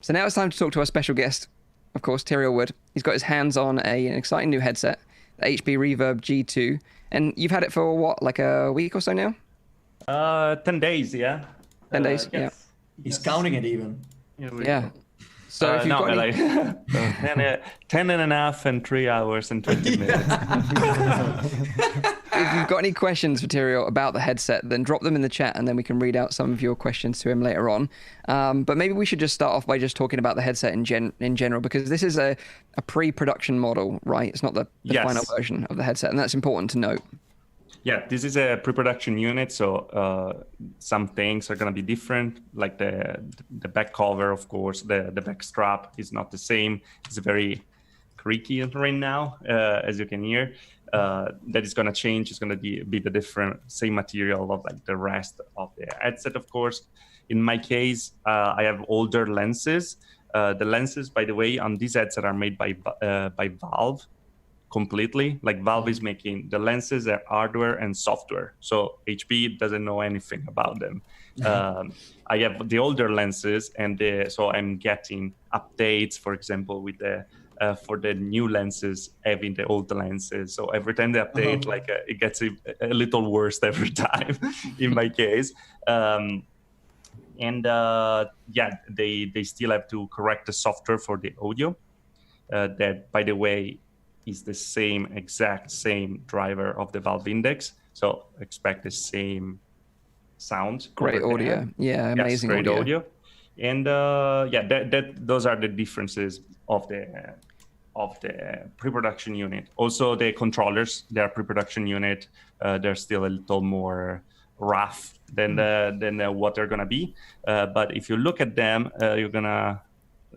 So now it's time to talk to our special guest, of course, Tyriel Wood. He's got his hands on an exciting new headset, the HP Reverb G2. And you've had it for what, like a week or so now? 10 days, yeah. 10 days, yes. yeah. He's counting it even. Yeah. So if you've got any... 10 and a half and 3 hours and 20 minutes. If you've got any questions for Tyriel about the headset, then drop them in the chat and then we can read out some of your questions to him later on. But maybe we should just start off by just talking about the headset in general, because this is a pre-production model, right? It's not the final version of the headset, and that's important to note. Yeah, this is a pre-production unit, so some things are going to be different, like the back cover, of course. The back strap is not the same. It's very creaky right now, as you can hear. That is going to change. It's going to be the different, same material of like the rest of the headset, of course. In my case, I have older lenses. The lenses, by the way, on these headset are made by Valve. Completely, like Valve is making the lenses are hardware and software, so HP doesn't know anything about them. I have the older lenses, and so I'm getting updates, for example, with the for the new lenses having the old lenses. So every time they update, it gets a little worse every time. In my case, they still have to correct the software for the audio. That, by the way, is the exact same driver of the Valve Index. So expect the same sound. Great audio. Yeah, amazing audio. And those are the differences of the pre-production unit. Also, the controllers, their pre-production unit, they're still a little more rough than what they're gonna be. But if you look at them,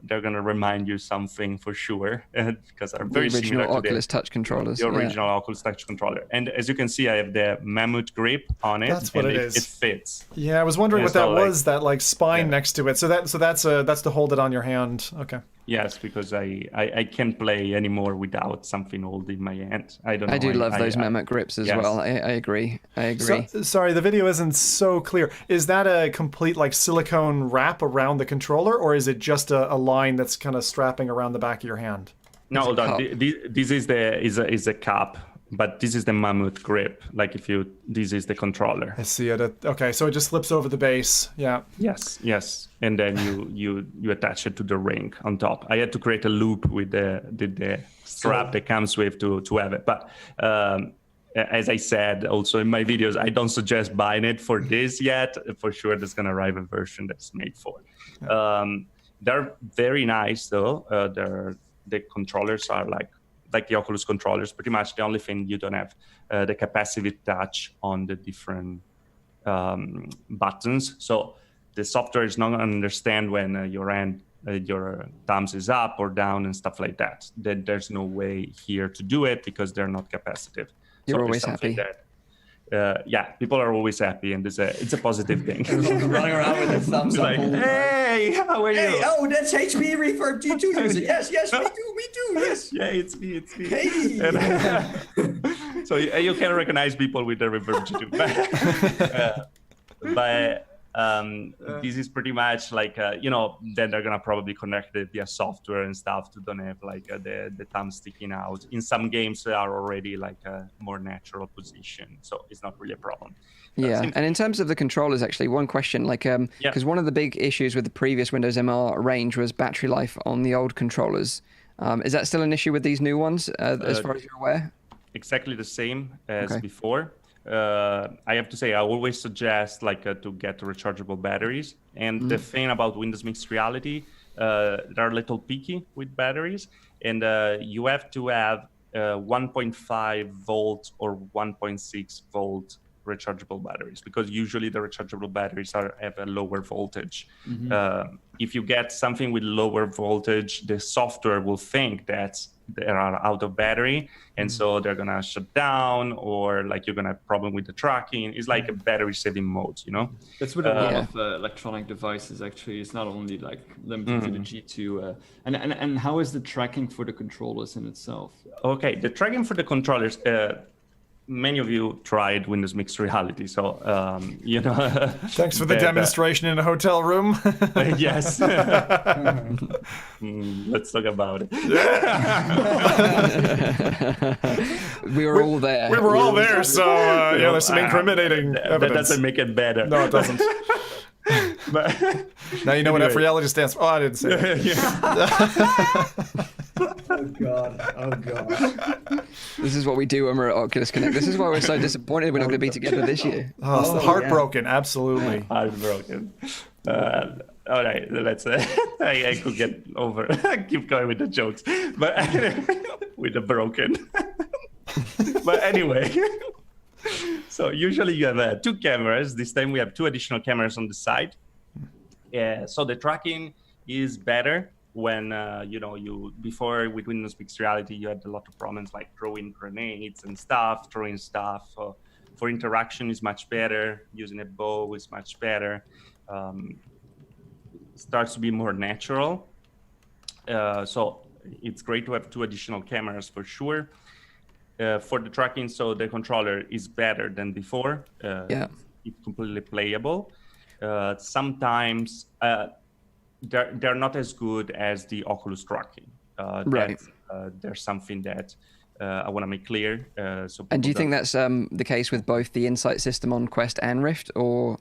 they're gonna remind you something for sure, because they're very similar to Oculus Touch controllers. The original Oculus Touch controller. And as you can see, I have the Mammoth grip on it. That's what it is. It fits. Yeah, I was wondering what that was. That like spine next to it. So that's to hold it on your hand. Okay. Yes, because I can't play anymore without something holding my hand. I don't know. I do love those Mammoth grips as well. I agree. So, sorry, the video isn't so clear. Is that a complete like silicone wrap around the controller, or is it just a line that's kind of strapping around the back of your hand? No, hold on. This is a cup, but this is the Mammoth grip. Like this is the controller. I see it. Okay, so it just slips over the base. Yeah. Yes. And then you attach it to the ring on top. I had to create a loop with the strap that comes with to have it. But as I said also in my videos, I don't suggest buying it for this yet. For sure, there's gonna arrive a version that's made for it. Yeah. They're very nice though. The controllers are like the Oculus controllers. Pretty much the only thing you don't have the capacitive touch on the different buttons. So the software is not going to understand when your thumbs is up or down and stuff like that. There's no way here to do it because they're not capacitive. You're always happy. People are always happy, and it's a positive thing. Running around with their thumbs up. Like, hey, how are you? Hey, oh, that's HP Reverb G2 user. Yes, me too, yes. Yeah, it's me. Hey. So you can recognize people with the Reverb G2. But this is pretty much like, then they're going to probably connect it via software and stuff to don't have like the thumb sticking out. In some games, they are already like a more natural position. So it's not really a problem. Yeah, and in terms of the controllers, actually, one question, because one of the big issues with the previous Windows MR range was battery life on the old controllers. Is that still an issue with these new ones, as far as you're aware? Exactly the same as before. I have to say, I always suggest to get rechargeable batteries. And the thing about Windows Mixed Reality, they're a little picky with batteries, and you have to have 1.5 volt or 1.6 volt rechargeable batteries, because usually the rechargeable batteries have a lower voltage. If you get something with lower voltage, the software will think that they are out of battery, and so they're gonna shut down, or like you're gonna have a problem with the tracking. It's like a battery saving mode, That's with a lot of electronic devices. Actually, it's not only like limited to the G2. And how is the tracking for the controllers in itself? Okay, the tracking for the controllers. many of you tried Windows Mixed Reality, so Thanks for the demonstration in a hotel room. Yes. Let's talk about it. We were all there. We were all there, so there's some incriminating That evidence. doesn't make it better. No, it doesn't. But Now you know what Anyway. FReality stands for. Oh, I didn't say it. Oh God. Oh God. This is what we do when we're at Oculus Connect. This is why we're so disappointed we're not going to be together this year. Oh, Oh, heartbroken, absolutely. heartbroken. All right, let's. I could get over. Keep going with the jokes, but with the broken. But anyway, so usually you have 2 cameras. This time we have 2 additional cameras on the side. So the tracking is better when before with Windows Mixed Reality you had a lot of problems like throwing grenades and stuff, throwing stuff. For interaction is much better. Using a bow is much better. Starts to be more natural. So it's great to have 2 additional cameras for sure. For the tracking, so the controller is better than before. It's completely playable. Sometimes they're not as good as the Oculus tracking. Right. There's something that I want to make clear. And do you think that's the case with both the Insight system on Quest and Rift, or?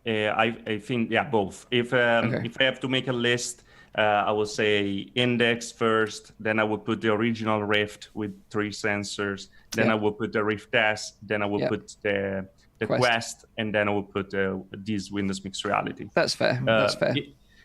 I think both. If I have to make a list, I will say Index first, then I would put the original Rift with 3 sensors, then I will put the Rift S, then I will put the Quest, and then I will put this Windows Mixed Reality. That's fair. That's fair.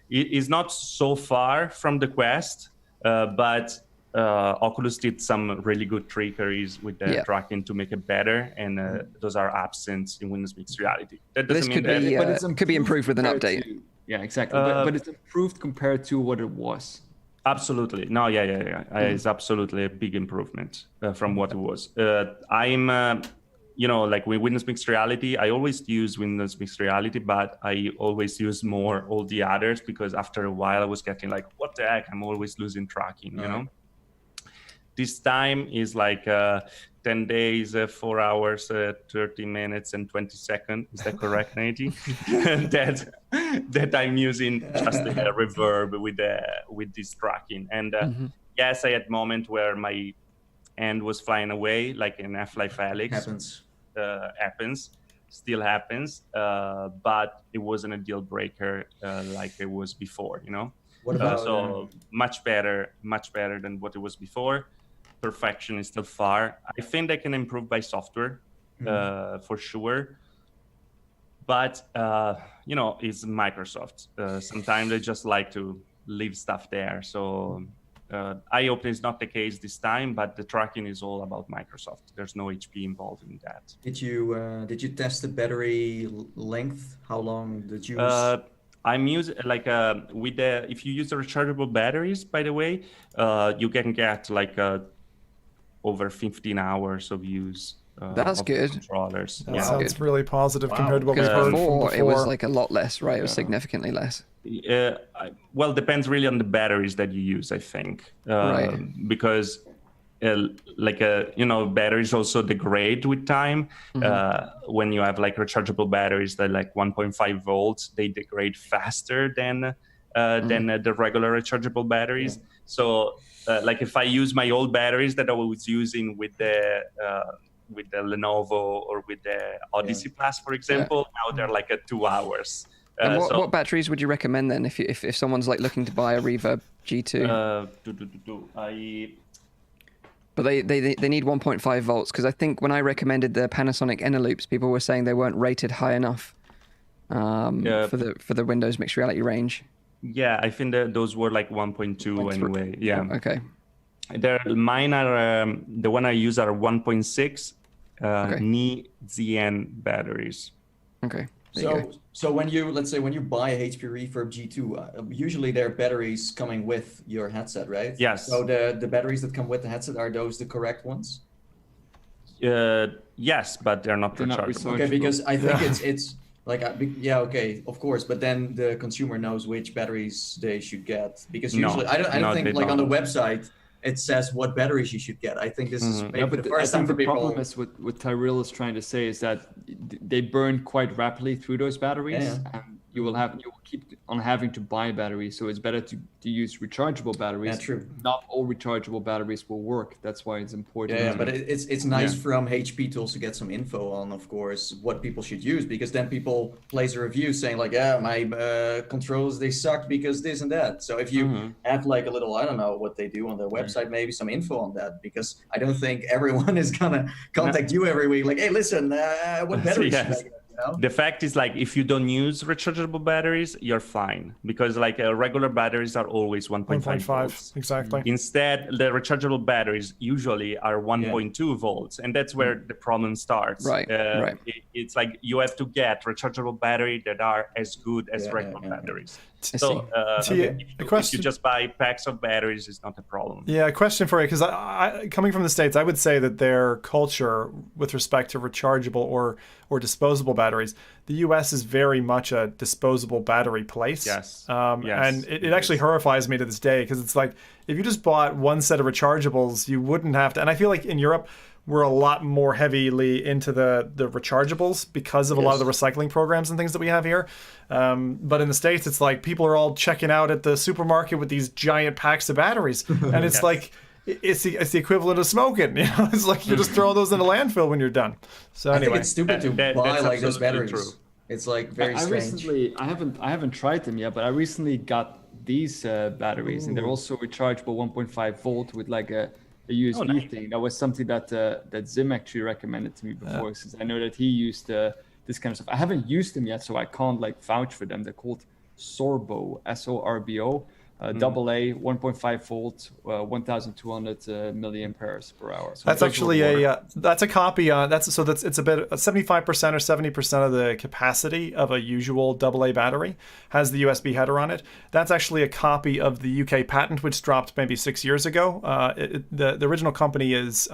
It is not so far from the Quest, but Oculus did some really good trickeries with the tracking to make it better, and those are absent in Windows Mixed Reality. That doesn't mean that it could be improved with an update. Yeah, exactly. But it's improved compared to what it was. Absolutely. No, it's absolutely a big improvement from what it was. I'm, like with Windows Mixed Reality, I always use Windows Mixed Reality, but I always use more all the others because after a while I was getting like, what the heck? I'm always losing tracking, you know? This time is like 10 days, 4 hours, 30 minutes, and 20 seconds. Is that correct, Nate? that I'm using just the reverb with this tracking. And yes, I had moment where my hand was flying away, like in Half-Life Alyx. Still happens, but it wasn't a deal breaker like it was before, you know? What about so much better than what it was before. Perfection is still far. I think they can improve by software, for sure. But it's Microsoft. Sometimes they just like to leave stuff there. So I hope it's not the case this time. But the tracking is all about Microsoft. There's no HP involved in that. Did you test the battery length? How long did you use? I'm using with if you use the rechargeable batteries, by the way, you can get over 15 hours of use. That's of good. Controllers. That sounds really positive compared to what we've Because heard from before. it was like a lot less, right? It was significantly less. Well, depends really on the batteries that you use, I think. Right. Because batteries also degrade with time. When you have rechargeable batteries that 1.5 volts, they degrade faster than the regular rechargeable batteries. So if I use my old batteries that I was using with the Lenovo or with the Odyssey Plus, for example, now they're at 2 hours. And what batteries would you recommend then if someone's looking to buy a Reverb G2? But they need 1.5 volts, because I think when I recommended the Panasonic Eneloops, people were saying they weren't rated high enough for the Windows Mixed Reality range. Yeah, I think that those were 1.2 anyway. Yeah. Okay. Mine are the one I use are 1.6 Ni-ZN batteries. Okay. So when you buy a HP Reverb G2, usually there are batteries coming with your headset, right? Yes. So the batteries that come with the headset, are those the correct ones? Yes, but they're not rechargeable. Okay, because I think it's okay, of course, but then the consumer knows which batteries they should get, because usually I don't think on the website it says what batteries you should get. I think this is maybe but the first I time think for the people. problem is what Tyriel is trying to say is that they burn quite rapidly through those batteries, and you will keep on having to buy batteries. So it's better to use rechargeable batteries. Yeah, true. Not all rechargeable batteries will work. That's why it's important. Yeah, but it's nice from HP Tools to get some info on, of course, what people should use, because then people place a review saying like, yeah, my controls, they suck because this and that. So if you have like a little, I don't know what they do on their website, maybe some info on that, because I don't think everyone is gonna contact you every week like, hey, listen, what batteries should I get? The fact is, like, if you don't use rechargeable batteries, you're fine, because like regular batteries are always 1.5 volts. Exactly. Instead, the rechargeable batteries usually are 1.2 volts, and that's where the problem starts. Right. It's like you have to get rechargeable batteries that are as good as regular batteries. So if you just buy packs of batteries, it's not a problem. Yeah, a question for you, because I coming from the States, I would say that their culture with respect to rechargeable or disposable batteries, the US is very much a disposable battery place. Yes. And it actually horrifies me to this day, because it's like, if you just bought one set of rechargeables, you wouldn't have to. And I feel like in Europe, we're a lot more heavily into the rechargeables because of a lot of the recycling programs and things that we have here. But in the States, it's like people are all checking out at the supermarket with these giant packs of batteries. And it's like, it's the equivalent of smoking. You know, it's like you just throw those in a landfill when you're done. So anyway, I think it's stupid to buy like those batteries. True. It's like very strange. I haven't tried them yet, but I recently got these batteries, and they're also rechargeable 1.5 volt with like a USB thing. That was something that Zim actually recommended to me before, since I know that he used this kind of stuff. I haven't used them yet, so I can't like vouch for them. They're called Sorbo, SORBO. AA 1.5 volt, 1,200 milliamperes per hour. So that's actually that's a copy. It's about 75% or 70% of the capacity of a usual AA battery has the USB header on it. That's actually a copy of the UK patent, which dropped maybe 6 years ago. The original company is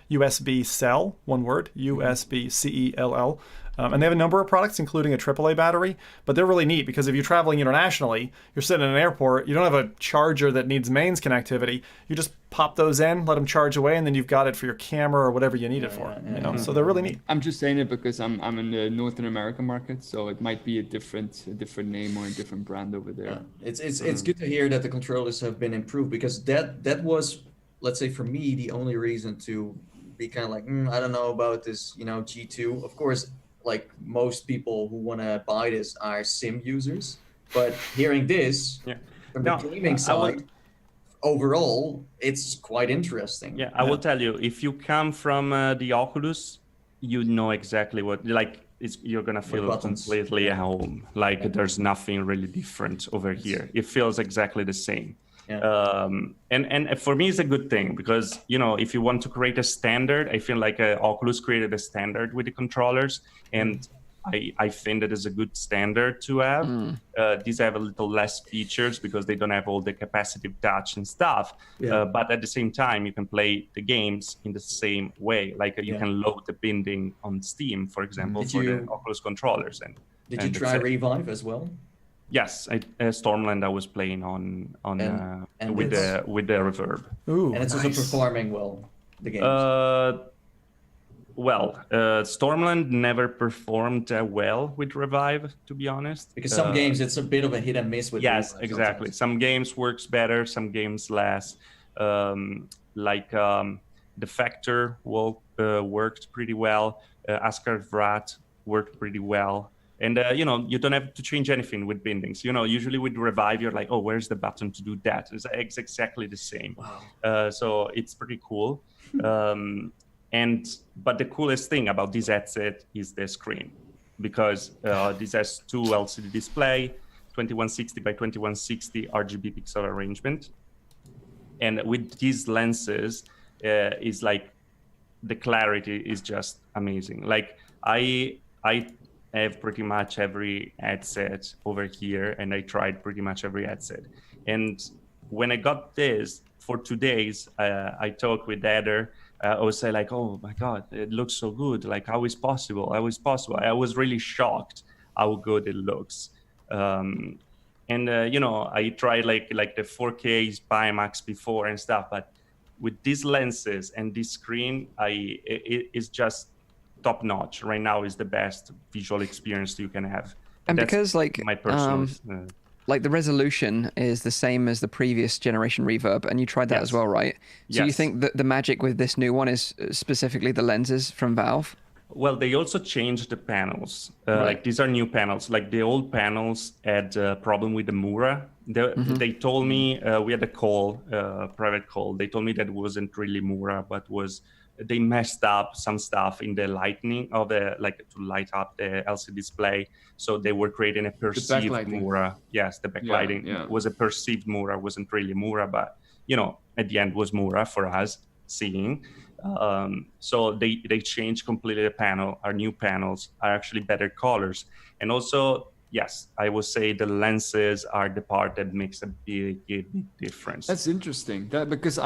USB Cell, one word, USB CELL. And they have a number of products, including a AAA battery, but they're really neat because if you're traveling internationally, you're sitting in an airport, you don't have a charger that needs mains connectivity. You just pop those in, let them charge away, and then you've got it for your camera or whatever you need it for. You know, so they're really neat. I'm just saying it because I'm in the Northern American market, so it might be a different name or a different brand over there. It's good to hear that the controllers have been improved, because that was, let's say, for me, the only reason to be kind of like, I don't know about this, G2. Of course, like most people who want to buy this are sim users, but hearing this from the gaming side, overall, it's quite interesting. Yeah, I will tell you, if you come from the Oculus, you know exactly what, like, you're gonna feel completely at home. Like there's nothing really different over here. It feels exactly the same. And for me, it's a good thing, because if you want to create a standard, I feel like Oculus created a standard with the controllers, and I think that is a good standard to have. These have a little less features because they don't have all the capacitive touch and stuff. But at the same time, you can play the games in the same way. Like you can load the binding on Steam, for example, the Oculus controllers. Did you try Revive as well? Yes, Stormland I was playing on with the Reverb. Ooh, and it's also performing well, the games. Stormland never performed well with Revive, to be honest. Because some games it's a bit of a hit and miss with Yes, Revive exactly. Sometimes. Some games works better, some games less. Defector worked pretty well. Asgard Vrat worked pretty well. And, you don't have to change anything with bindings. Usually with Revive, you're like, oh, where's the button to do that? It's exactly the same. Wow. So it's pretty cool. But the coolest thing about this headset is the screen, because this has two LCD display, 2160 by 2160 RGB pixel arrangement. And with these lenses, is like the clarity is just amazing. Like I have pretty much every headset over here, and I tried pretty much every headset. And when I got this for 2 days, I talked with Eder. I would say like, oh my God, it looks so good. Like, how is possible? How is possible? I was really shocked how good it looks. I tried like the 4K Pimax before and stuff, but with these lenses and this screen, it is just top notch. Right now is the best visual experience you can have. And That's because like my personal like the resolution is the same as the previous generation Reverb, and you tried that as well, right? So you Yes. think that the magic with this new one is specifically the lenses from Valve? Well, they also changed the panels. Right. Like these are new panels. Like the old panels had a problem with the Mura. They told me, we had a call, private call. They told me that it wasn't really Mura, but they messed up some stuff in the lighting of to light up the LCD display. So they were creating a perceived Mura. Yes, the backlighting was a perceived Mura, wasn't really Mura, but at the end was Mura for us seeing. So they changed completely the panel. Our new panels are actually better colors. And also, yes, I would say the lenses are the part that makes a big difference. That's interesting. Because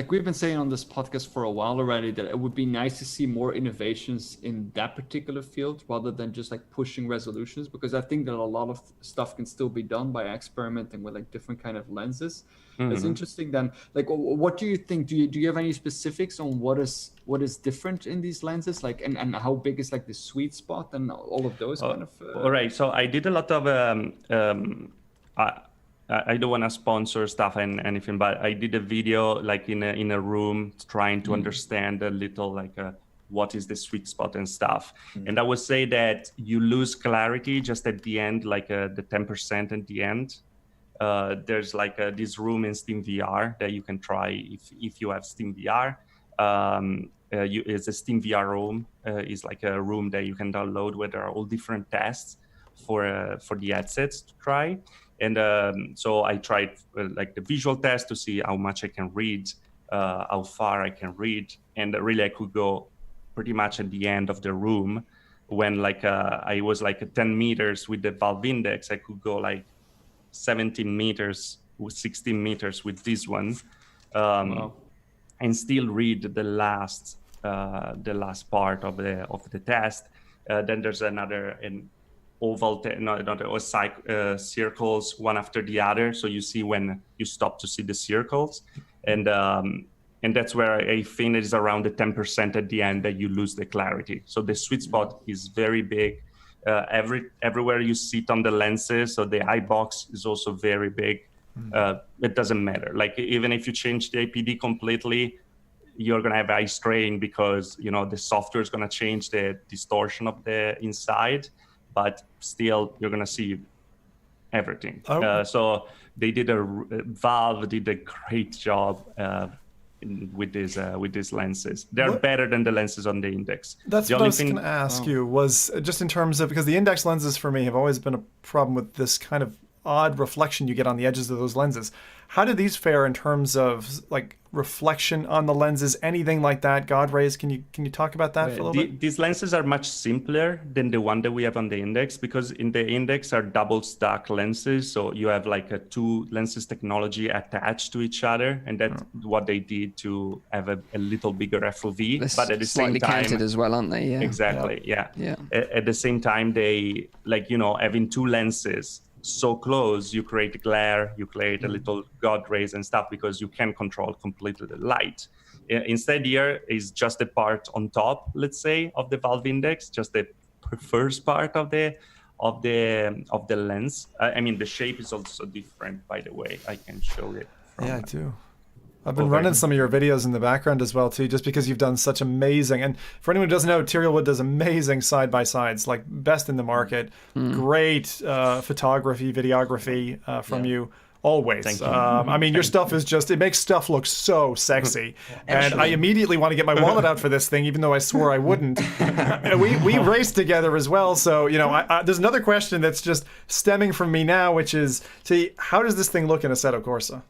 we've been saying on this podcast for a while already that it would be nice to see more innovations in that particular field rather than just like pushing resolutions, because I think that a lot of stuff can still be done by experimenting with like different kind of lenses. It's interesting then. Like, what do you think? Do you have any specifics on what is different in these lenses? Like, and how big is like the sweet spot and all of those kind of? All right. So I did a lot of. I don't want to sponsor stuff and anything, but I did a video like in a room trying to understand a little like what is the sweet spot and stuff. And I would say that you lose clarity just at the end, like the 10% at the end. There's like this room in Steam VR that you can try if you have Steam VR. It's a Steam VR room. It's like a room that you can download where there are all different tests for the headsets to try. And so I tried like the visual test to see how much I can read, how far I can read, and really I could go pretty much at the end of the room when like I was like 10 meters with the Valve Index. I could go like 17 meters with 16 meters with this one, and still read the last part of the test. Then there's another oval, circles one after the other. So you see when you stop to see the circles, and that's where I think it is around the 10% at the end that you lose the clarity. So the sweet spot is very big. Everywhere you sit on the lenses, so the eye box is also very big. It doesn't matter. Like even if you change the APD completely, you're gonna have eye strain because the software is gonna change the distortion of the inside, but still you're gonna see everything. So they Valve did a great job with these lenses. They're better than the lenses on the Index. That's what I was going to ask you, was just in terms of, because the Index lenses for me have always been a problem with this kind of odd reflection you get on the edges of those lenses. How do these fare in terms of like reflection on the lenses, anything like that? God rays, can you talk about that for a little bit? These lenses are much simpler than the one that we have on the Index, because in the Index are double stack lenses. So you have like a two lenses technology attached to each other, and that's what they did to have a little bigger FOV. But at the same time, slightly canted as well, aren't they? Yeah. Exactly. Yeah. At the same time, they having two lenses so close, you create glare, you create a little God rays and stuff, because you can control completely the light. Instead, here is just the part on top, let's say, of the Valve Index, just the first part of the lens. I mean, the shape is also different, by the way. I can show it. Yeah, I do. I've been running some of your videos in the background as well, too, just because you've done such amazing. And for anyone who doesn't know, Tyriel Wood does amazing side-by-sides, like best in the market. Great photography, videography from you. Always. Thank you. I mean, your stuff is it makes stuff look so sexy. And I immediately want to get my wallet out for this thing, even though I swore I wouldn't. we raced together as well. So, there's another question that's just stemming from me now, which is, how does this thing look in Assetto Corsa?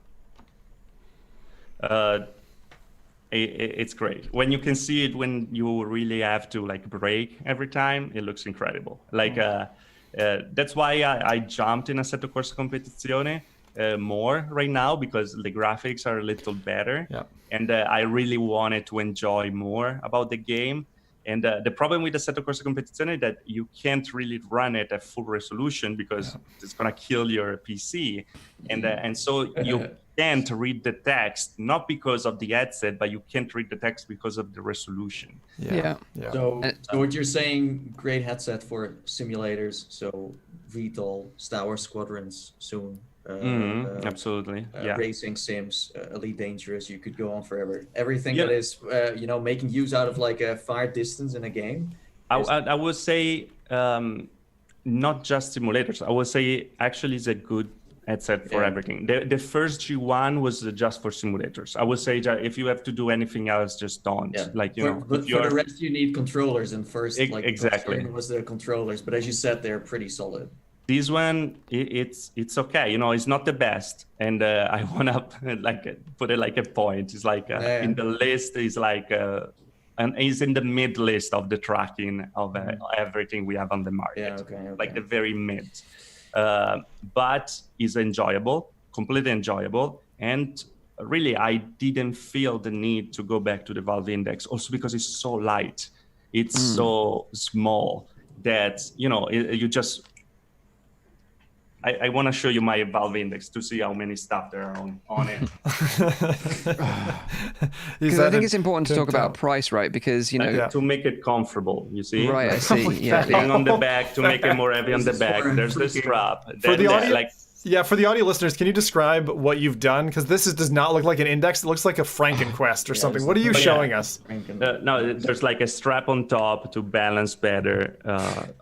It's great when you can see it. When you really have to like brake every time, it looks incredible. Like that's why I jumped in Assetto Corsa Competizione more right now, because the graphics are a little better, and I really wanted to enjoy more about the game. And the problem with the Assetto Corsa Competizione is that you can't really run it at full resolution because it's going to kill your PC. And so you can't read the text, not because of the headset, but you can't read the text because of the resolution. Yeah. So what you're saying, great headset for simulators, so VTOL, Star Wars Squadrons soon. Absolutely. Yeah. Racing sims, Elite Dangerous, you could go on forever. Everything that is, making use out of like a far distance in a game. I would say not just simulators. I would say actually it's a good headset for everything. The first G1 was just for simulators. I would say that if you have to do anything else, just don't. Yeah. Like, but for the rest, you need controllers. And first, exactly, was the controllers. But as you said, they're pretty solid. This one, it's okay. It's not the best, and I wanna put it like a point. It's like in the list is like, and is in the mid list of the tracking of everything we have on the market. Like the very mid, but is enjoyable, completely enjoyable, and really I didn't feel the need to go back to the Valve Index. Also because it's so light, it's so small that you just. I want to show you my Valve Index to see how many stuff there are on it. Because I think it's important to talk about price, right? Because to make it comfortable, you see. Right, I see. Thing on the back to make it more heavy on the back. There's the strap. For the audio, for the audio listeners, can you describe what you've done? Because this does not look like an index. It looks like a Frankenquest or something. What are you showing us? No, there's like a strap on top to balance better.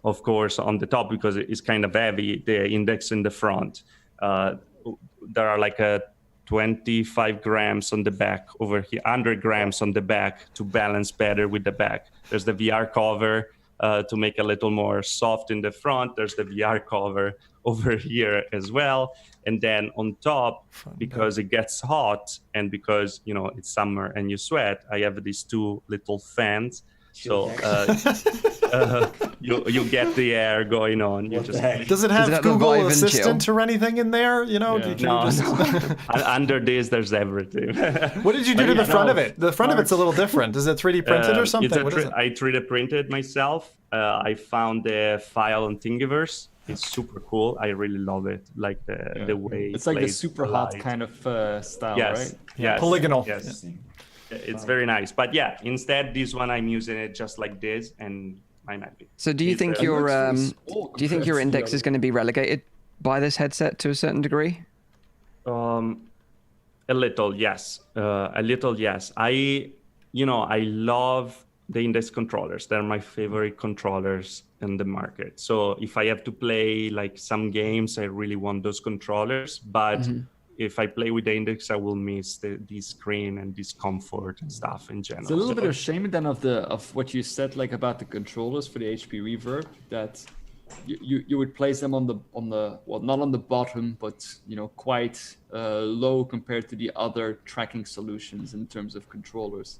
Of course, on the top because it's kind of heavy. The index in the front. There are like 25 grams on the back over here, 100 grams on the back to balance better with the back. There's the VR cover to make a little more soft in the front. There's the VR cover over here as well, and then on top, because it gets hot and because it's summer and you sweat, I have these two little fans, so you get the air going on. Does it have Google Assistant or anything in there? Under this there's everything. What did you do to the front of it? The front of it's a little different. Is it 3D printed or something? I 3D printed myself. I found the file on Thingiverse. It's super cool. I really love it. Like the way it's like the super hot kind of style, right? Yes. Polygonal. Yes. It's very nice. But instead this one I'm using it just like this, and I'm happy. So do you think your index is going to be relegated by this headset to a certain degree? A little, yes. I love the index controllers. They're my favorite controllers in the market. So if I have to play like some games, I really want those controllers. But if I play with the index, I will miss the screen and this comfort and stuff in general. It's a little bit of shame then of what you said about the controllers for the HP Reverb, that you would place them on the not on the bottom, but quite low compared to the other tracking solutions in terms of controllers.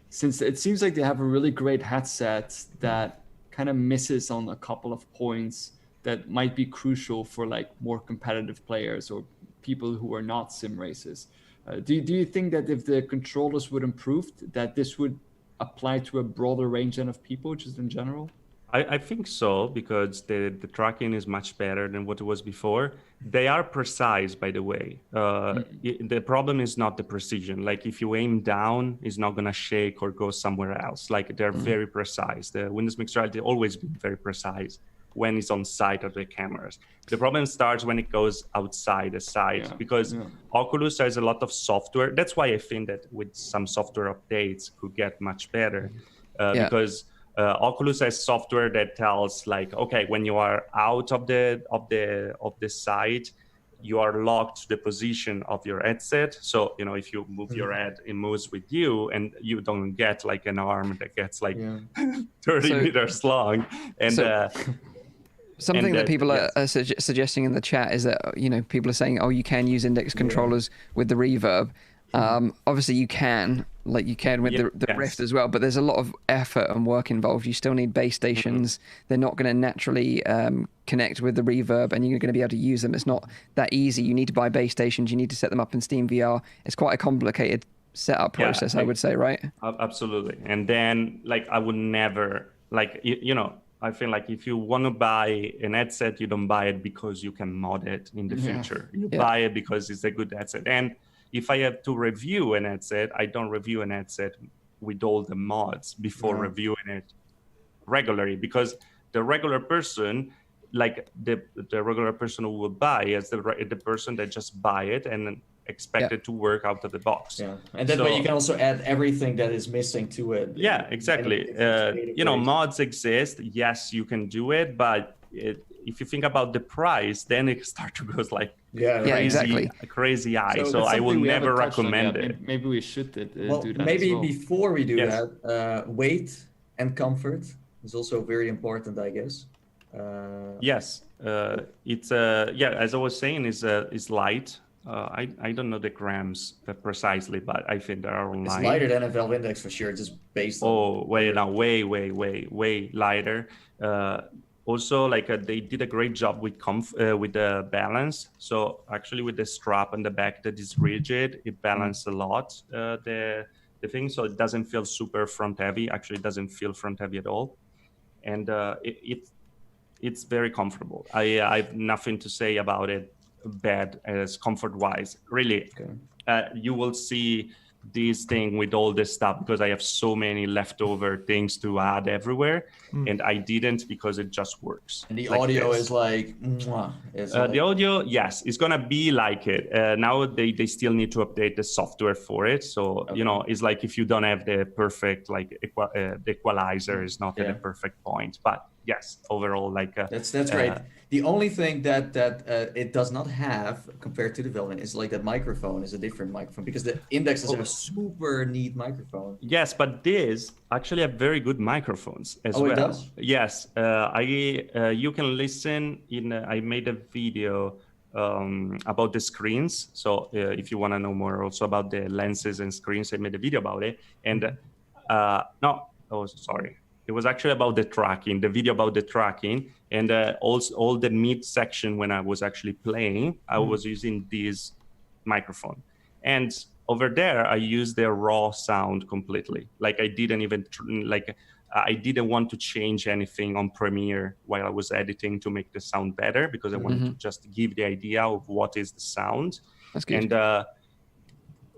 Since it seems like they have a really great headset that kind of misses on a couple of points that might be crucial for more competitive players or people who are not sim racers. Do you think that if the controllers would improve, that this would apply to a broader range than of people, just in general? I think so, because the tracking is much better than what it was before. They are precise, by the way. The problem is not the precision. Like if you aim down, it's not going to shake or go somewhere else. Like they're very precise. The Windows Mixed Reality always been very precise when it's on site of the cameras. The problem starts when it goes outside the site, because Oculus has a lot of software. That's why I think that with some software updates could get much better, because Oculus has software that tells okay, when you are out of the site, you are locked to the position of your headset. So if you move your head, it moves with you, and you don't get an arm that gets 30 meters long. And something that people are suggesting in the chat is that people are saying, oh, you can use index controllers with the Reverb. Obviously you can with the Rift as well, but there's a lot of effort and work involved. You still need base stations. They're not going to naturally connect with the Reverb, and you're going to be able to use them. It's not that easy. You need to buy base stations. You need to set them up in Steam VR. It's quite a complicated setup process, I would say, right? Absolutely. And then like I would never like I feel like if you want to buy an headset, you don't buy it because you can mod it in the future. You buy it because it's a good headset. And if I have to review an headset, I don't review an headset with all the mods before reviewing it regularly, because the regular person, like the regular person who will buy is the person that just buy it and expect it to work out of the box. Yeah, and that way you can also add everything that is missing to it. Yeah, exactly. Mods exist. Yes, you can do it, but if you think about the price, then it starts to go like crazy high. So I will never recommend it. Maybe we should do that. Maybe as well. before we do that, weight and comfort is also very important, I guess. Yes, it's as I was saying, is light. I don't know the grams precisely, but I think they are online. It's lighter than a Valve Index for sure, just based on... way lighter. Also, like they did a great job with the balance. So actually with the strap on the back that is rigid, it balanced a lot the thing. So it doesn't feel super front heavy. Actually, it doesn't feel front heavy at all. And it's very comfortable. I have nothing to say about it bad as comfort wise. Really, you will see this thing with all this stuff because I have so many leftover things to add everywhere, and I didn't because it just works. And the audio is like, mwah. The audio, yes, it's gonna be like it. Now they still need to update the software for it. So it's like if you don't have the perfect the equalizer is not at a perfect point, but yes, overall, like that's great. The only thing that it does not have compared to the Velvet is like that microphone is a different microphone, because the Index has a super neat microphone. Yes, but these actually have very good microphones as well. It does? Yes, you can listen in. I made a video about the screens. So if you want to know more also about the lenses and screens, I made a video about it. And sorry. It was actually about the tracking, the video about the tracking, and also all the mid section when I was actually playing, I was using this microphone. And over there, I used the raw sound completely. Like I didn't even, I didn't want to change anything on Premiere while I was editing to make the sound better, because I wanted to just give the idea of what is the sound. That's good. And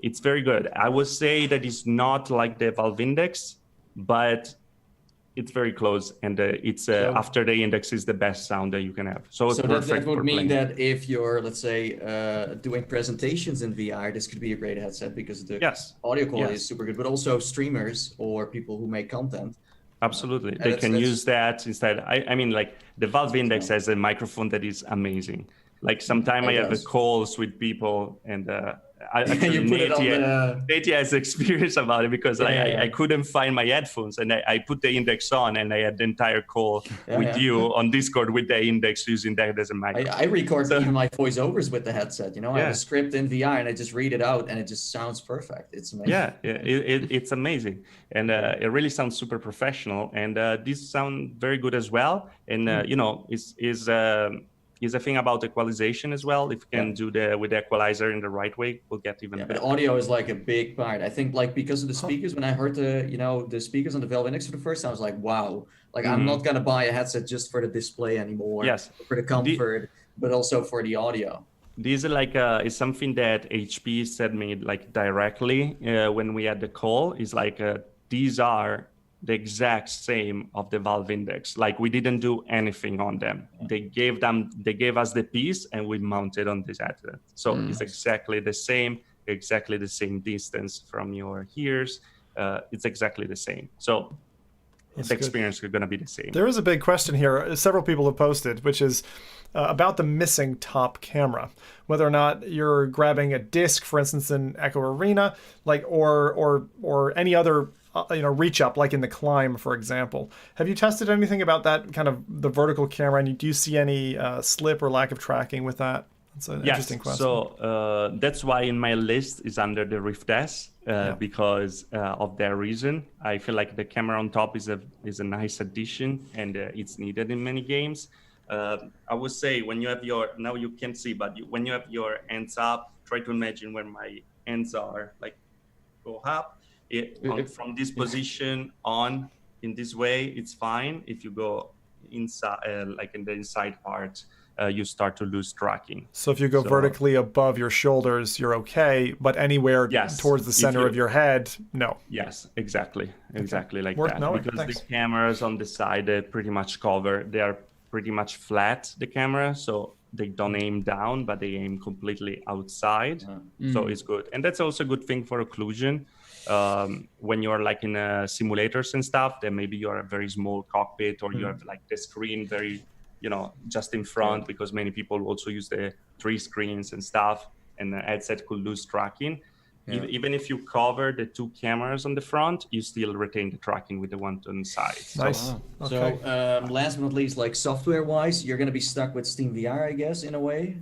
it's very good. I would say that it's not like the Valve Index, but it's very close, and it's after the Index is the best sound that you can have. So that would mean that if you're, let's say, doing presentations in VR, this could be a great headset because the audio quality is super good, but also streamers or people who make content. Absolutely, they can use that instead. I mean, like the Valve Index has a microphone that is amazing. Like sometimes I have calls with people, and actually Nate has experience about it, because I couldn't find my headphones, and I put the Index on, and I had the entire call with you on Discord with the Index, using that as a microphone. I record even my voiceovers with the headset. I have a script in VR, and I just read it out, and it just sounds perfect. It's amazing. It's amazing, and it really sounds super professional, and these sound very good as well. And is a thing about equalization as well. If you can do with the equalizer in the right way, we'll get even better. But audio is like a big part. I think like because of the speakers, when I heard the speakers on the Valve Index for the first time, I was like, wow, like I'm not gonna buy a headset just for the display anymore. Yes. For the comfort, but also for the audio. This is like is something that HP said me like directly when we had the call. Is like these are the exact same of the Valve Index. Like we didn't do anything on them. They gave us the piece, and we mounted on this headset. So it's exactly the same distance from your ears. It's exactly the same. So the experience is going to be the same. There is a big question here. Several people have posted, which is about the missing top camera. Whether or not you're grabbing a disc, for instance, in Echo Arena, like or any other reach up, like in the Climb, for example. Have you tested anything about that kind of the vertical camera, and do you see any slip or lack of tracking with that? That's an interesting question. So that's why in my list is under the Rift S, because of that reason. I feel like the camera on top is a nice addition, and it's needed in many games. I would say when you have now you can't see, but when you have your hands up, try to imagine where my hands are, like go up, from this position on in this way, it's fine. If you go inside, like in the inside part, you start to lose tracking. So if you go vertically above your shoulders, you're okay, but anywhere towards the center of your head, no. Yes, exactly like Worth that. knowing. Because Thanks. the cameras on the side, they pretty much cover. They are pretty much flat, the camera, so they don't aim down, but they aim completely outside. So it's good, and that's also a good thing for occlusion. When you're like in simulators and stuff, then maybe you're a very small cockpit, or you have like the screen very, just in front, because many people also use the 3 screens and stuff, and the headset could lose tracking. Even if you cover the 2 cameras on the front, you still retain the tracking with the one on the side. Nice. Okay. So last but not least, like software-wise, you're going to be stuck with SteamVR, I guess, in a way,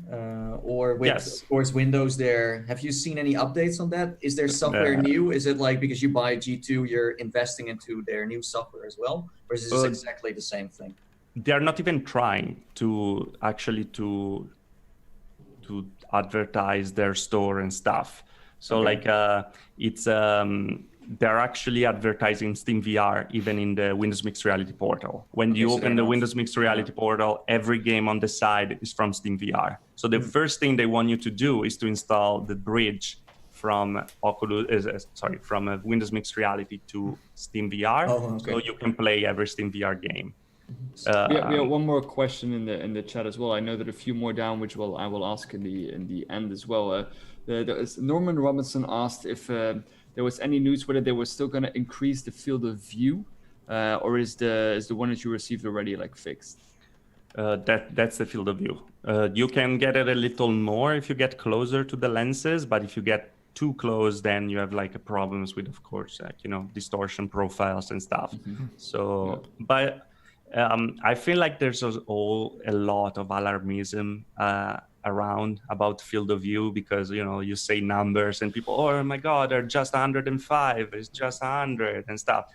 or with, of course, Windows there. Have you seen any updates on that? Is there software new? Is it like because you buy G2, you're investing into their new software as well? Or is this exactly the same thing? They're not even trying to actually to advertise their store and stuff. So it's they're actually advertising SteamVR even in the Windows Mixed Reality portal. When you open the Windows Mixed Reality portal, every game on the side is from SteamVR. So the first thing they want you to do is to install the bridge from from Windows Mixed Reality to SteamVR, so you can play every SteamVR game. We have one more question in the chat as well. I know that a few more down, which I will ask in the end as well. Norman Robinson asked if there was any news whether they were still going to increase the field of view, or is the one that you received already fixed? That's the field of view. You can get it a little more if you get closer to the lenses, but if you get too close, then you have problems with, of course, distortion profiles and stuff. But I feel like there's a lot of alarmism around about field of view, because you say numbers and people, oh my god, they're just 105, it's just 100 and stuff.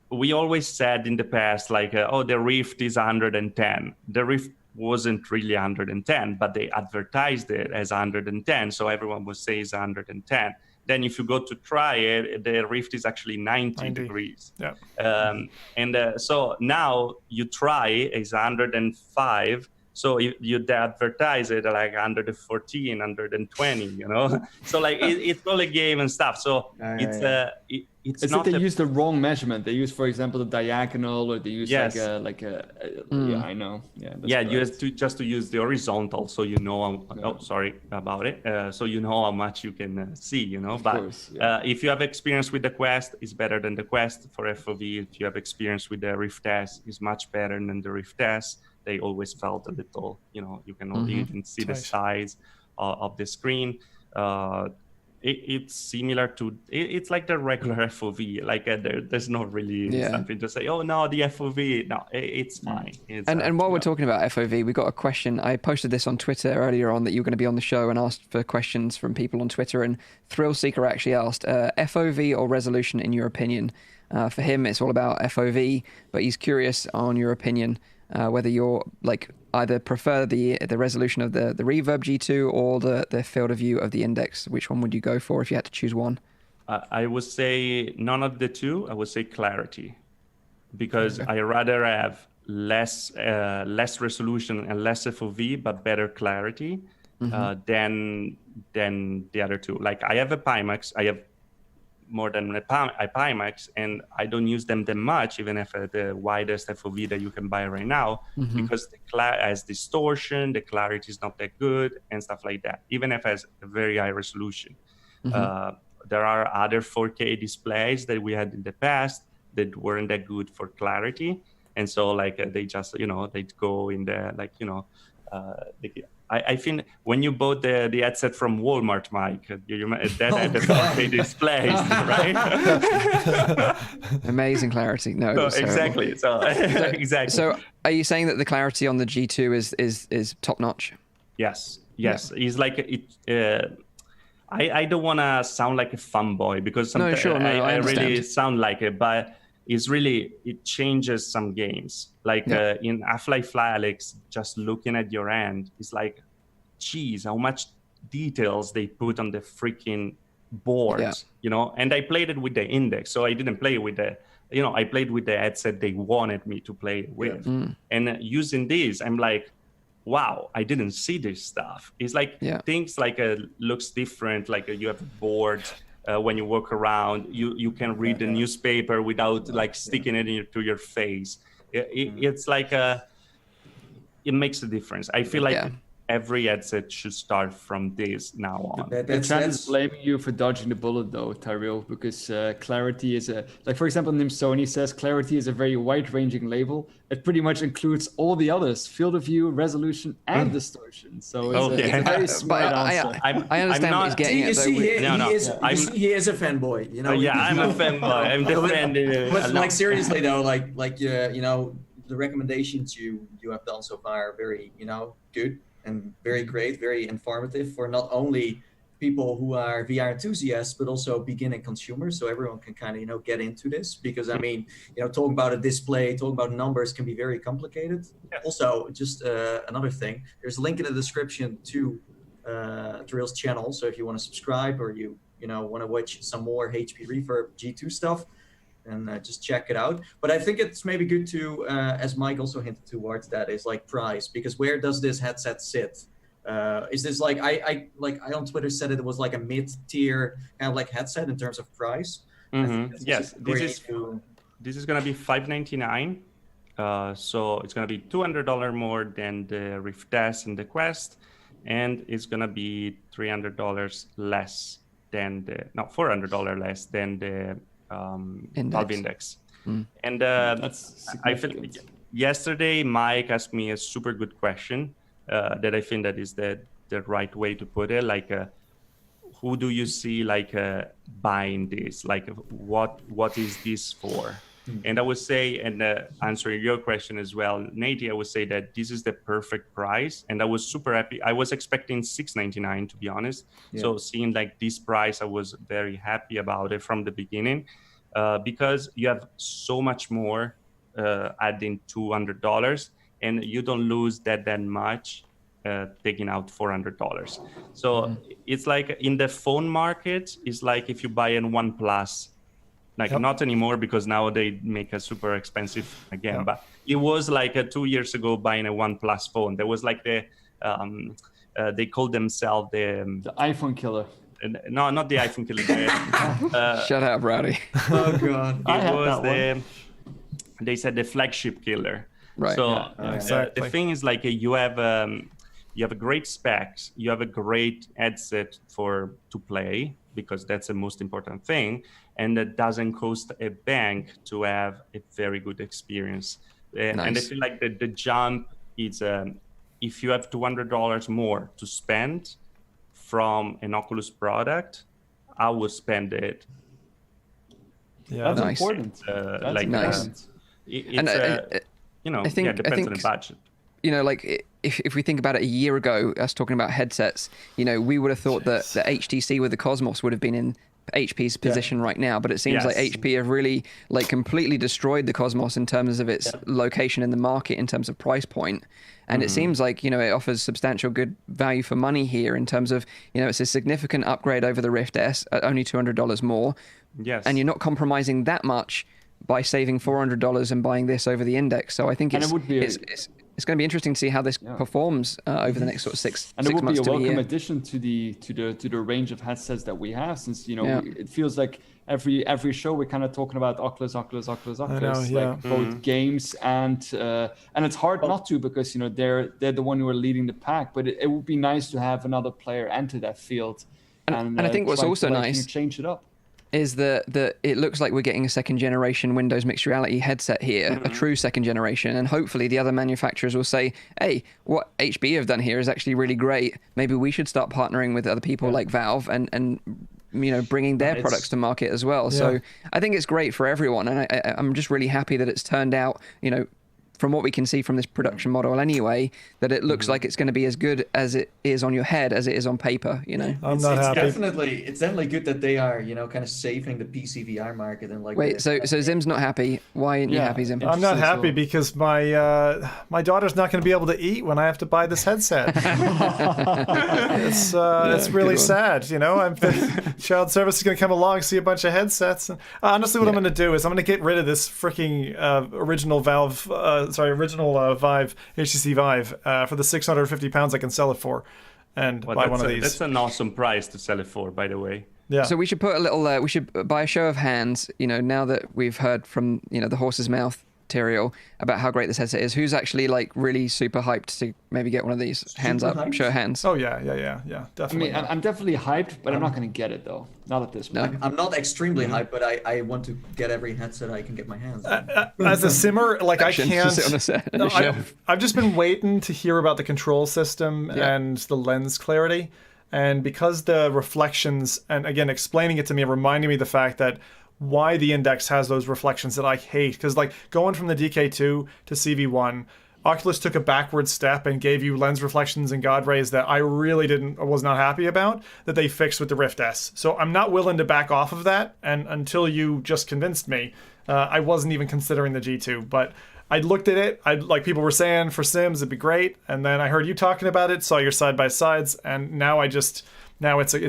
We always said in the past the Rift is 110. The Rift wasn't really 110, but they advertised it as 110, so everyone would say it's 110. Then if you go to try it, the Rift is actually 90 degrees. So now you try it's 105. So you advertise it 114, 120, So it's all a game and stuff. So it's not. They use the wrong measurement. They use, for example, the diagonal, or they use yeah, I know. Yeah. You have to use the horizontal, so about it. So you know how much you can see, if you have experience with the Quest, it's better than the Quest for FOV. If you have experience with the Rift S, it's much better than the Rift S. They always felt a little, you can see the size of the screen. It's similar to, it's like the regular FOV. There's not really something to say, oh no, the FOV. No, it's fine. And while we're talking about FOV, we got a question. I posted this on Twitter earlier on that you were going to be on the show, and asked for questions from people on Twitter. And Thrill Seeker actually asked, FOV or resolution in your opinion? For him, it's all about FOV, but he's curious on your opinion. Whether you're either prefer the resolution of the Reverb G2 or the field of view of the Index. Which one would you go for if you had to choose one? I would say none of the two. I would say clarity, because I rather have less resolution and less FOV but better clarity than the other two. I have a Pimax. I have more than a Pimax, and I don't use them that much, even if the widest FOV that you can buy right now, because as distortion, the clarity is not that good and stuff like that, even if it has a very high resolution. There are other 4K displays that we had in the past that weren't that good for clarity, and so they just they go in the I think when you bought the headset from Walmart, Mike, that had the 4K displays, right? Amazing clarity. No, exactly. So exactly. So, are you saying that the clarity on the G2 is top notch? Yes. Yeah. It's I don't want to sound like a fanboy, because sometimes I really sound like it, but it changes some games. In Half-Life Alyx, just looking at your hand, it's geez, how much details they put on the freaking boards, and I played it with the index. So I didn't play with the, I played with the headset they wanted me to play with. And using this, I'm like, wow, I didn't see this stuff. It's like things like looks different, like you have a board. When you walk around, you can read the newspaper without like sticking it into your face. It's like it makes a difference. I feel like every headset should start from this now on. The trend is blaming you for dodging the bullet though, Tyriel, because Clarity is like, for example, Nimsoni says Clarity is a very wide-ranging label. It pretty much includes all the others: field of view, resolution, and distortion. So it's a very smart answer. I understand what he's getting at. He is a fanboy. I'm a fanboy. I'm defending. But like seriously though, like the recommendations you have done so far are very good and very great, very informative for not only people who are VR enthusiasts, but also beginning consumers. So everyone can kind of, get into this, because I mean, talking about a display, talking about numbers can be very complicated. Yeah. Also, just another thing, there's a link in the description to Tyriel's channel. So if you want to subscribe or you want to watch some more HP Reverb G2 stuff, and just check it out. But I think it's maybe good to, as Mike also hinted towards, that is like price, because where does this headset sit? Is this like I on Twitter said it was like a mid-tier kind of like headset in terms of price? Yes, this is gonna be $599. So it's gonna be $200 more than the Rift S and the Quest, and it's gonna be $300 less than $400 less than the Valve Index. And that's I feel yesterday Mike asked me a super good question that I think that is the right way to put it. Like, who do you see like buying this? Like, what is this for? And I would say, and answering your question as well, Nate, I would say that this is the perfect price, and I was super happy. I was expecting $699 to be honest. So seeing like this price, I was very happy about it from the beginning, because you have so much more adding $200, and you don't lose that much taking out $400. So it's like in the phone market, it's like if you buy an OnePlus. Like not anymore, because now they make a super expensive again. But it was like 2 years ago buying a OnePlus phone. There was like they called themselves the iPhone killer. No, not the iPhone killer. Shut up, Rowdy. Oh God. It was they said the flagship killer. Right. So exactly. The thing is like you have a great specs, you have a great headset to play, because that's the most important thing, and it doesn't cost a bank to have a very good experience. And I feel like the jump is if you have $200 more to spend from an Oculus product, I would spend it. Yeah, that's important. That's nice. I think it depends on the budget. Like if we think about it a year ago, us talking about headsets, we would have thought that the HTC with the Cosmos would have been in HP's position right now, but it seems like HP have really like completely destroyed the Cosmos in terms of its location in the market, in terms of price point. And it seems like, it offers substantial good value for money here in terms of, it's a significant upgrade over the Rift S at only $200 more. Yes. And you're not compromising that much by saving $400 and buying this over the Index. So I think it's going to be interesting to see how this performs over the next sort of six months to a year. And it would be a welcome addition to the range of headsets that we have, since it feels like every show we're kind of talking about Oculus, both games and it's hard not to, because they're the one who are leading the pack. But it would be nice to have another player enter that field, and I think what's also nice change it up is that it looks like we're getting a second generation Windows mixed reality headset here, a true second generation, and hopefully the other manufacturers will say, hey, what HP have done here is actually really great. Maybe we should start partnering with other people like Valve and bringing their products to market as well. So I think it's great for everyone, and I'm just really happy that it's turned out, from what we can see from this production model anyway, that it looks like it's going to be as good as it is on your head as it is on paper, you know. I'm not happy. It's definitely good that they are, kind of saving the PC VR market and like. Wait, so Zim's not happy. Why aren't you happy, Zim? I'm not happy because my daughter's not going to be able to eat when I have to buy this headset. It's really sad, Child service is going to come along, see a bunch of headsets. And honestly, what I'm going to do is I'm going to get rid of this freaking original Vive HTC Vive for the £650 I can sell it for, and buy one of these. That's an awesome price to sell it for, by the way. Yeah. So we should put a little. We should, by a show of hands, now that we've heard from the horse's mouth, Tyriel, about how great this headset is, who's actually like really super hyped to maybe get one of these? Hands up, hyped? Show of hands. Oh yeah, definitely. I mean, I'm definitely hyped, but I'm not going to get it though. Not at this point. I'm not extremely hyped, but I want to get every headset I can get my hands on. As a simmer, like I can't. Sit on a set, No, I've just been waiting to hear about the control system and the lens clarity, and because the reflections, and again explaining it to me, reminding me the fact that why the Index has those reflections that I hate, because like going from the DK2 to CV1, Oculus took a backward step and gave you lens reflections and God rays that I really was not happy about, that they fixed with the Rift S. So I'm not willing to back off of that, and until you just convinced me, I wasn't even considering the G2. But I looked at it, like people were saying for Sims it'd be great, and then I heard you talking about it, saw your side by sides, and now it's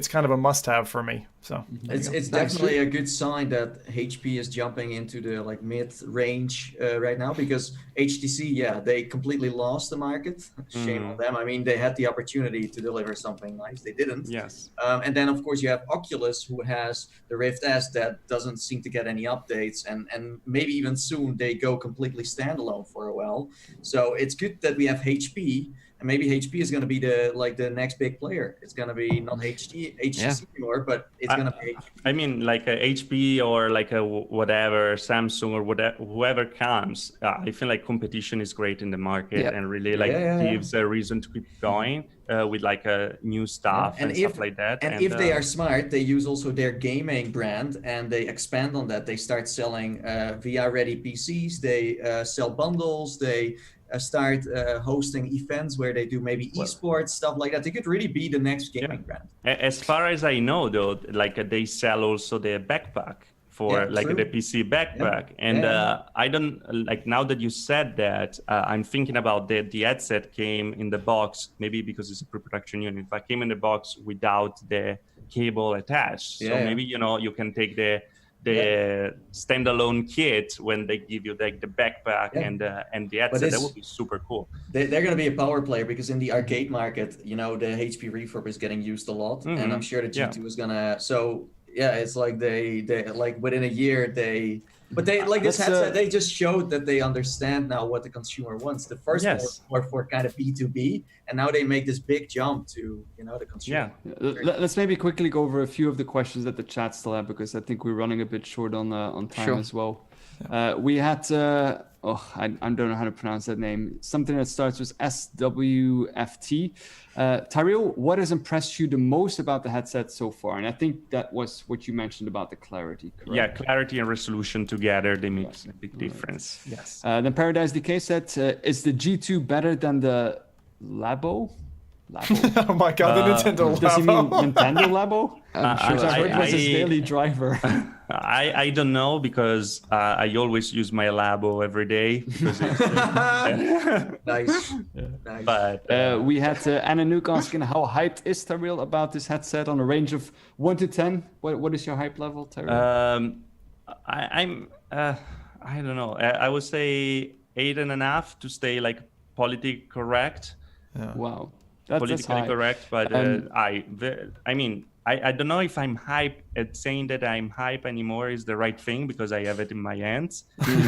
kind of a must-have for me. So it's definitely a good sign that HP is jumping into the like mid-range right now, because HTC, they completely lost the market. Shame on them. I mean, they had the opportunity to deliver something nice, they didn't. Yes. And then of course you have Oculus, who has the Rift S that doesn't seem to get any updates, and maybe even soon they go completely standalone for a while. So it's good that we have HP. And maybe HP is going to be the next big player. It's going to be not HTC anymore, but it's going to be HP. I mean, like a HP or like a whatever, Samsung or whatever, whoever comes. I feel like competition is great in the market and really gives a reason to keep going with like a new stuff and stuff like that. And if they are smart, they use also their gaming brand and they expand on that. They start selling VR-ready PCs. They sell bundles. They start hosting events where they do maybe esports, stuff like that. They could really be the next gaming brand. As far as I know, though, like they sell also the backpack for the PC backpack. And I don't like, now that you said that, I'm thinking about the headset came in the box, maybe because it's a pre-production unit, but came in the box without the cable attached. So maybe, you can take the standalone kit when they give you like the backpack and the headset. That would be super cool. They're going to be a power player, because in the arcade market, the HP Reverb is getting used a lot, and I'm sure the G2 is gonna. So it's like they like within a year this headset, they just showed that they understand now what the consumer wants. The first one was for kind of B2B, and now they make this big jump to the consumer. Let's maybe quickly go over a few of the questions that the chat still have, because I think we're running a bit short on time as well. We had I don't know how to pronounce that name. Something that starts with SWFT. Tyriel, what has impressed you the most about the headset so far? And I think that was what you mentioned about the clarity, correct? Yeah, clarity and resolution together, they make a big difference. Yes. Then Paradise DK said, is the G2 better than the Labo? Oh my god, the Nintendo Labo. Does he mean Nintendo Labo? I'm sure I heard was his daily driver. I don't know, because I always use my Labo every day. Because Nice. But we had Ananook asking, how hyped is Tyriel about this headset on a range of 1 to 10? What is your hype level, Tyriel? I'm I don't know. I would say 8.5 to stay like politically correct. Wow. Politically correct, but I mean, I don't know if I'm hype at saying that I'm hype anymore is the right thing, because I have it in my hands. You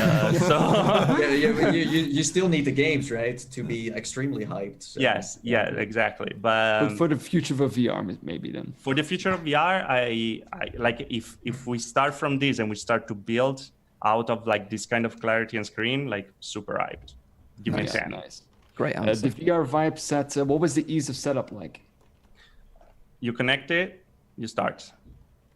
still need the games, right, to be extremely hyped. So. Yes, exactly. But for the future of VR, maybe then. For the future of VR, I like if we start from this and we start to build out of like this kind of clarity and screen, like super hyped. Give me 10. Nice. Great answer. The VR Vibe set, what was the ease of setup like? You connect it, you start.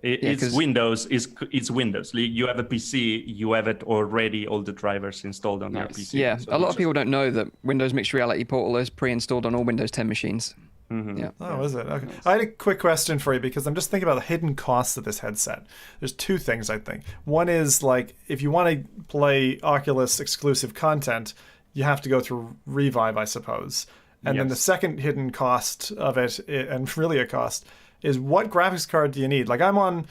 It's Windows. It's Windows. You have a PC. You have it already. All the drivers installed on your PC. Yeah, So a lot of people don't know that Windows Mixed Reality Portal is pre-installed on all Windows 10 machines. Yeah. Oh, is it? Okay. I had a quick question for you because I'm just thinking about the hidden costs of this headset. There's two things, I think. One is, like, if you want to play Oculus exclusive content, you have to go through Revive, I suppose. And then the second hidden cost of it, and really a cost, is what graphics card do you need? Like, when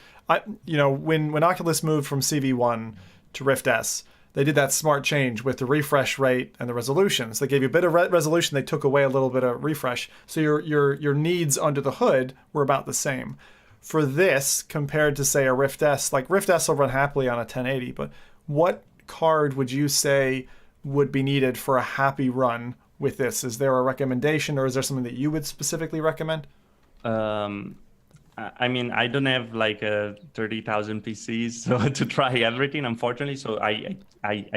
Oculus moved from CV1 to Rift S, they did that smart change with the refresh rate and the resolutions. They gave you a bit of resolution. They took away a little bit of refresh. So your needs under the hood were about the same. For this, compared to, say, a Rift S, like Rift S will run happily on a 1080, but what card would you say would be needed for a happy run with this? Is there a recommendation, or is there something that you would specifically recommend? I mean, I don't have like 30,000 PCs so to try everything, unfortunately. So I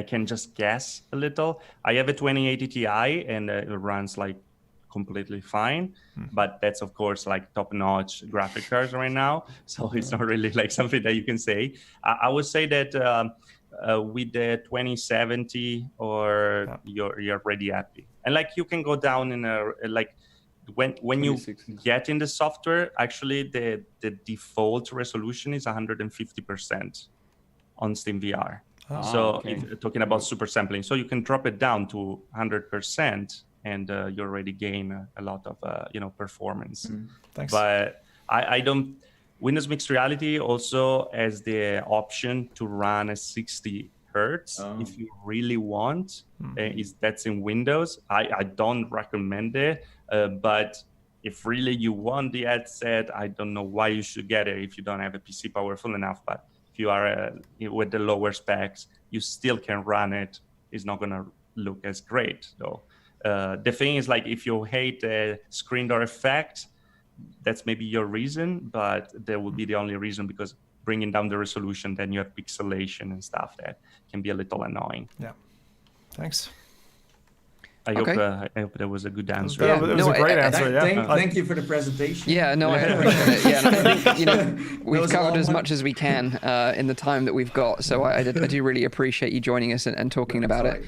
can just guess a little. I have a 2080 Ti and it runs like completely fine. But that's, of course, like top-notch graphic cards right now. So it's not really like something that you can say. I would say that with the 2070 or you're already happy. And like you can go down in when you get in the software, actually the default resolution is 150% on SteamVR. If talking about super sampling, so you can drop it down to 100% and you already gain a lot of performance. Thanks. But I don't. Windows Mixed Reality also has the option to run at 60 hertz if you really want. That's in Windows. I don't recommend it. But if really you want the headset, I don't know why you should get it if you don't have a PC powerful enough. But if you are with the lower specs, you still can run it. It's not going to look as great, though. The thing is, like, if you hate the screen door effect, that's maybe your reason, but that will be the only reason, because bringing down the resolution, then you have pixelation and stuff that can be a little annoying. Yeah. Thanks. I hope that was a good answer. It was a great answer. Thank you for the presentation. Yeah, no, I appreciate it. Yeah, and I think, we've covered as much as we can in the time that we've got. So I do really appreciate you joining us and talking about it.